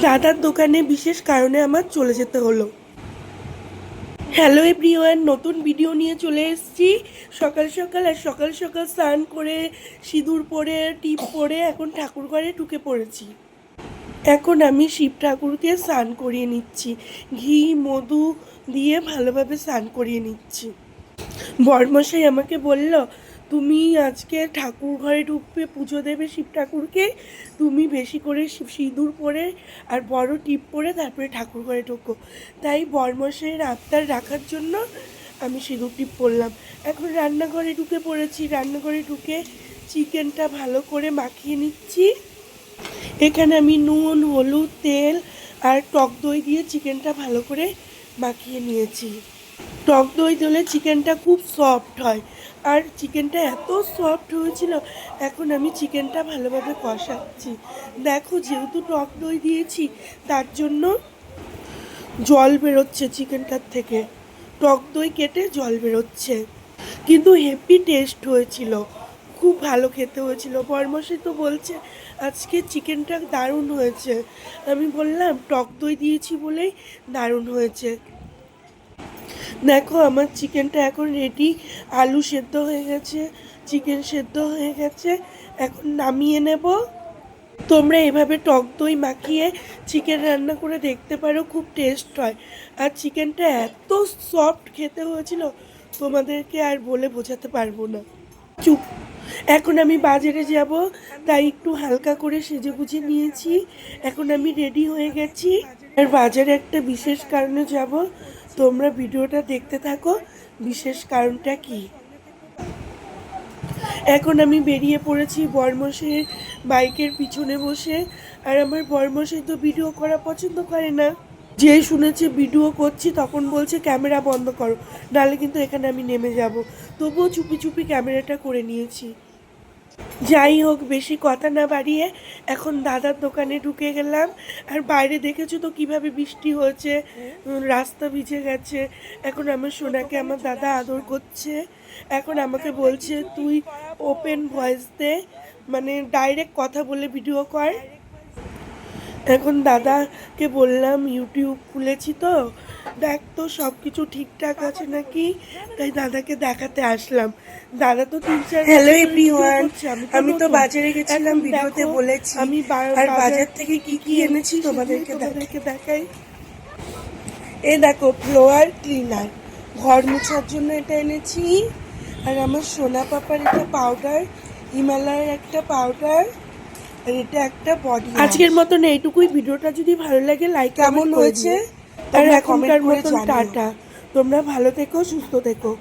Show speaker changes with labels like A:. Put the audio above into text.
A: দাদার দোকানে বিশেষ কারণে আমার চলে যেতে হলো। হ্যালো এভরিওয়ান, নতুন ভিডিও নিয়ে চলে এসেছি। সকাল সকাল স্নান করে সিঁদুর পরে টিপ পরে এখন ঠাকুর ঘরে ঢুকে পড়েছি। এখন আমি শিব ঠাকুরকে স্নান করিয়ে নিচ্ছি, ঘি মধু দিয়ে ভালোভাবে স্নান করিয়ে নিচ্ছি। বরমশাই আমাকে বলল, তুমি আজকে ঠাকুর ঘরে ঢুকবে, পুজো দেবে শিব ঠাকুরকে, তুমি বেশি করে সিঁদুর পরে আর বড় টিপ পরে তারপরে ঠাকুর ঘরে ঢোকো। তাই বরমশাইয়ের আবদার রাখার জন্য আমি সিঁদুর টিপ পরলাম। এখন রান্নাঘরে ঢুকে পড়েছি। রান্নাঘরে ঢুকে চিকেনটা ভালো করে মাখিয়ে নিচ্ছি। এখানে আমি নুন, হলুদ, তেল আর টক দই দিয়ে চিকেনটা ভালো করে মাখিয়ে নিয়েছি। টক দই দিলে চিকেনটা খুব সফট হয়, আর চিকেনটা এত সফট হয়েছিল। এখন আমি চিকেনটা ভালোভাবে কষাচ্ছি। দেখো, যেহেতু টক দই দিয়েছি তার জন্য জল বেরোচ্ছে চিকেনটার থেকে, টক দই কেটে জল বেরোচ্ছে, কিন্তু হেভি টেস্ট হয়েছিল, খুব ভালো খেতে হয়েছিল। বরমশাই তো বলছে আজকে চিকেনটা দারুণ হয়েছে। আমি বললাম টক দই দিয়েছি বলেই দারুণ হয়েছে। দেখো, আমার চিকেনটা এখন রেডি। আলু সেদ্ধ হয়ে গেছে, চিকেন সেদ্ধ হয়ে গেছে, এখন নামিয়ে নেব। তোমরা এভাবে টক দই মাখিয়ে চিকেন রান্না করে দেখতে পারো, খুব টেস্ট হয়। আর চিকেনটা এত সফট খেতে হয়েছিল, তোমাদেরকে আর বলে বোঝাতে পারবো না। চুপ। এখন আমি বাজারে যাব, তাই একটু হালকা করে সেজে গুজে নিয়েছি। এখন আমি রেডি হয়ে গেছি, আর বাজারে একটা বিশেষ কারণে যাব। তোমরা ভিডিওটা দেখতে থাকো, বিশেষ কারণটা কি। এখন আমি বেরিয়ে পড়েছি বরমশাইয়ের বাইকের পিছনে বসে। আর আমার বরমশাই তো ভিডিও করা পছন্দ করে না। যে শুনেছে ভিডিও করছি তখন বলছে ক্যামেরা বন্ধ করো, নাহলে কিন্তু এখানে আমি নেমে যাব। তবুও চুপি চুপি ক্যামেরাটা করে নিয়েছি। যাই হোক, বেশি কথা না বাড়িয়ে এখন দাদার দোকানে ঢুকে গেলাম। আর বাইরে দেখেছো তো কিভাবে বৃষ্টি হয়েছে, রাস্তা ভিজে গেছে। এখন আমার সোনাকে আমার দাদা আদর করছে। এখন আমাকে বলছে তুই ওপেন ভয়েস দে, মানে ডাইরেক্ট কথা বলে ভিডিও কর। এখন দাদাকে বললাম ইউটিউব খুলেছি তো, দেখ তো সব কিছু ঠিকঠাক আছে নাকি, তাই দাদাকে দেখাতে আসলাম। দাদা তো 3-4
B: হ্যালো এভরিওয়ান, আমি তো বাজারে গেছিলাম, ভিডিওতে বলেছি।
A: আমি
B: আর বাজার থেকে কি কি এনেছি তোমাদেরকে
A: দেখাই।
B: এই দেখো, ফ্লোর ক্লিনার, ঘর মোছার জন্য এটা এনেছি। আর আমার সোনা পাপার এটা পাউডার, হিমালয়ের একটা পাউডার, আর এটা একটা বডি।
A: আজকের মতন এইটুকুই। ভিডিওটা যদি ভালো লাগে লাইক
B: কেমন হয়েছে
A: আর এখনকার মতন টাটা। তোমরা ভালো থেকো, সুস্থ থেকো।